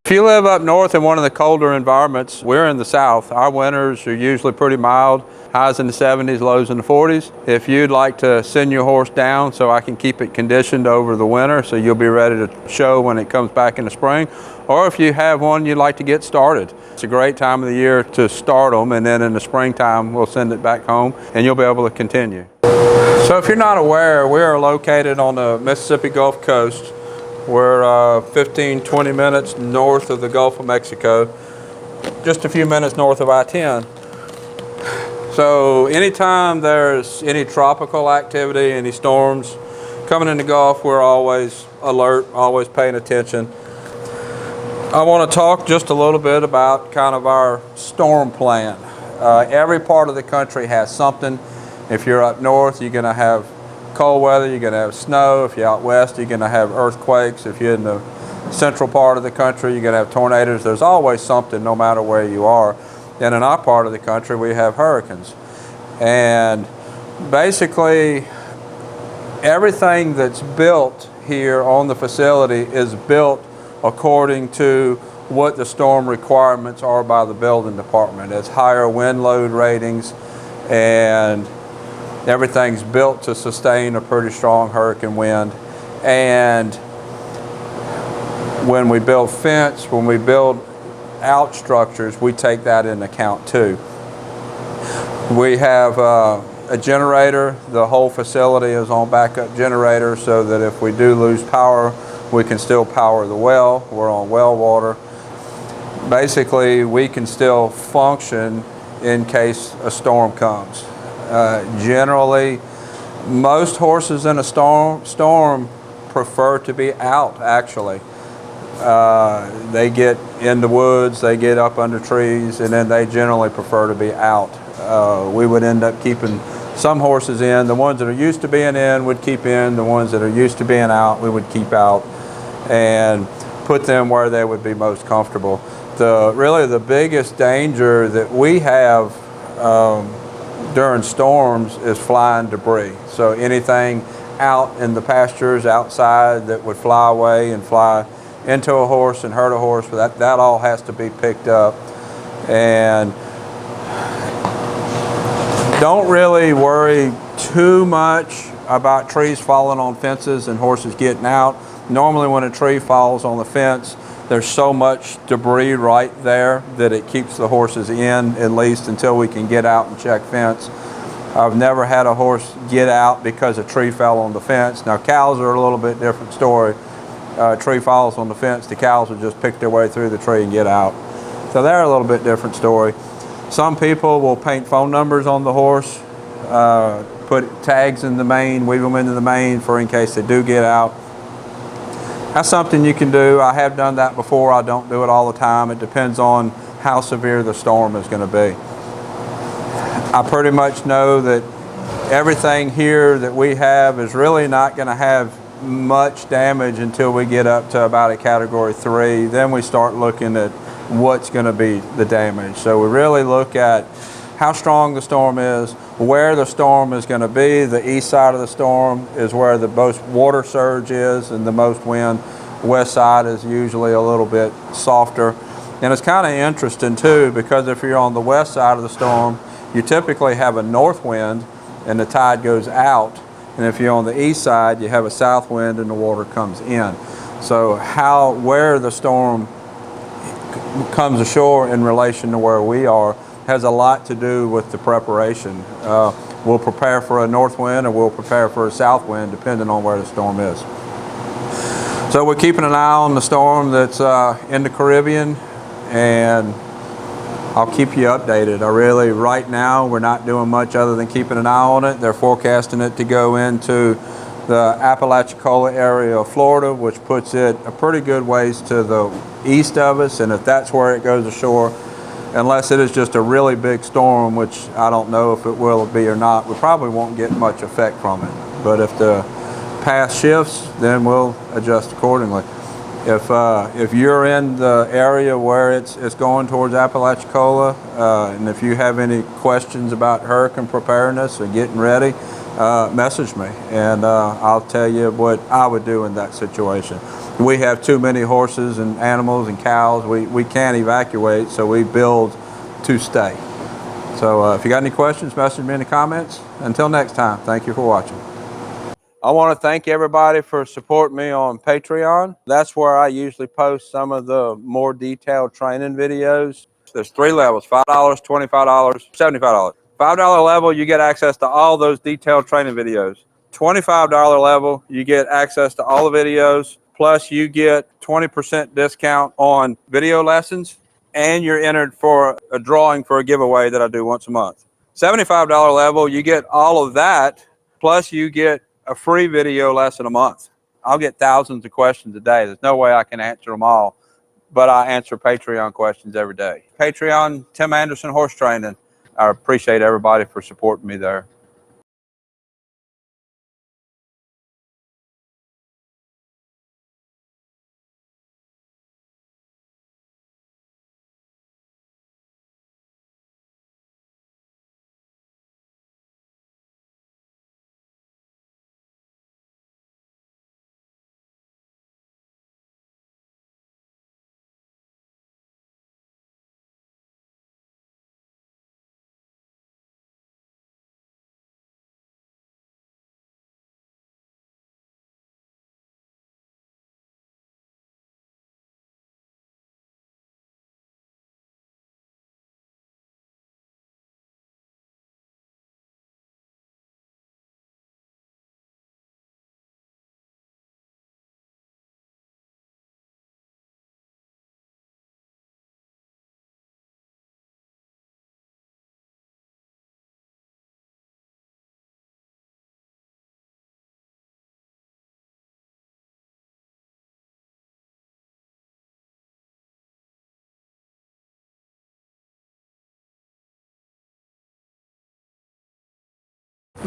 If you live up north in one of the colder environments, we're in the south. Our winters are usually pretty mild, highs in the 70s, lows in the 40s. If you'd like to send your horse down so I can keep it conditioned over the winter so you'll be ready to show when it comes back in the spring, or if you have one you'd like to get started, it's a great time of the year to start them, and then in the springtime we'll send it back home and you'll be able to continue. So if you're not aware, we are located on the Mississippi Gulf Coast. We're 15-20 minutes north of the Gulf of Mexico, just a few minutes north of I-10. So anytime there's any tropical activity, any storms coming in the Gulf, we're always alert, always paying attention. I want to talk just a little bit about kind of our storm plan. Every part of the country has something. If you're up north, you're going to have cold weather, you're going to have snow. If you're out west, you're going to have earthquakes. If you're in the central part of the country, you're going to have tornadoes. There's always something no matter where you are. And in our part of the country, we have hurricanes. And basically, everything that's built here on the facility is built according to what the storm requirements are by the building department. It's higher wind load ratings, and everything's built to sustain a pretty strong hurricane wind. And when we build fence, when we build out structures, we take that into account too. We have a generator. The whole facility is on backup generator so that if we do lose power, we can still power the well. We're on well water. Basically, we can still function in case a storm comes. Generally, most horses in a storm prefer to be out, actually. They get in the woods, they get up under trees, and then they generally prefer to be out. We would end up keeping some horses in. The ones that are used to being in would keep in. The ones that are used to being out, we would keep out and put them where they would be most comfortable. Really the biggest danger that we have during storms is flying debris. So anything out in the pastures outside that would fly away and fly into a horse and hurt a horse, that all has to be picked up. And don't really worry too much about trees falling on fences and horses getting out. Normally when a tree falls on the fence, there's so much debris right there that it keeps the horses in, at least until we can get out and check fence. I've never had a horse get out because a tree fell on the fence. Now cows are a little bit different story. A tree falls on the fence, the cows will just pick their way through the tree and get out. So they're a little bit different story. Some people will paint phone numbers on the horse, put tags in the mane, weave them into the mane for in case they do get out. That's something you can do. I have done that before. I don't do it all the time. It depends on how severe the storm is going to be. I pretty much know that everything here that we have is really not going to have much damage until we get up to about a category 3. Then we start looking at what's going to be the damage. So we really look at how strong the storm is, where the storm is going to be. The east side of the storm is where the most water surge is and the most wind. West side is usually a little bit softer. And it's kind of interesting too, because if you're on the west side of the storm, you typically have a north wind and the tide goes out. And if you're on the east side, you have a south wind and the water comes in. So where the storm comes ashore in relation to where we are has a lot to do with the preparation. We'll prepare for a north wind or we'll prepare for a south wind depending on where the storm is. So we're keeping an eye on the storm that's in the Caribbean, and I'll keep you updated. Right now, we're not doing much other than keeping an eye on it. They're forecasting it to go into the Apalachicola area of Florida, which puts it a pretty good ways to the east of us. And if that's where it goes ashore, unless it is just a really big storm, which I don't know if it will be or not, we probably won't get much effect from it. But if the path shifts, then we'll adjust accordingly. If you're in the area where it's going towards Apalachicola, and if you have any questions about hurricane preparedness or getting ready, message me, and I'll tell you what I would do in that situation. we have too many horses and animals and cows. We can't evacuate, so we build to stay. So if you got any questions, message me in the comments. Until next time, thank you for watching. I want to thank everybody for supporting me on Patreon. That's where I usually post some of the more detailed training videos. There's 3 levels, $5, $25, $75. $5 level, you get access to all those detailed training videos. $25 level, you get access to all the videos, plus you get 20% discount on video lessons, and you're entered for a drawing for a giveaway that I do once a month. $75 level, you get all of that, plus you get a free video lesson a month. I'll get thousands of questions a day. There's no way I can answer them all, but I answer Patreon questions every day. Patreon, Tim Anderson Horse Training. I appreciate everybody for supporting me there.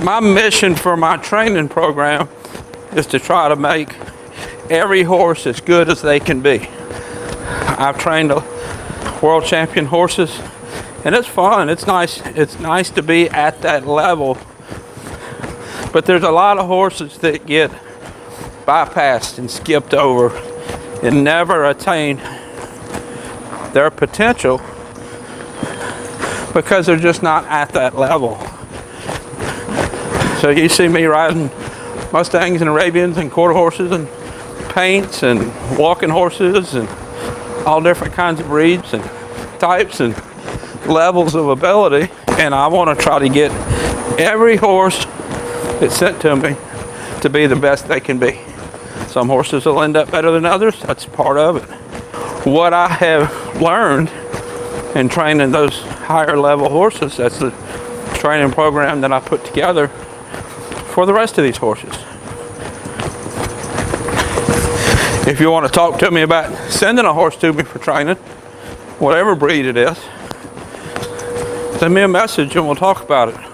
My mission for my training program is to try to make every horse as good as they can be. I've trained world champion horses, and it's fun. It's nice to be at that level. But there's a lot of horses that get bypassed and skipped over and never attain their potential because they're just not at that level. So you see me riding Mustangs and Arabians and quarter horses and paints and walking horses and all different kinds of breeds and types and levels of ability, and I want to try to get every horse that's sent to me to be the best they can be. Some horses will end up better than others. That's part of it. What I have learned in training those higher level horses, that's the training program that I put together for the rest of these horses. If you want to talk to me about sending a horse to me for training, whatever breed it is, send me a message and we'll talk about it.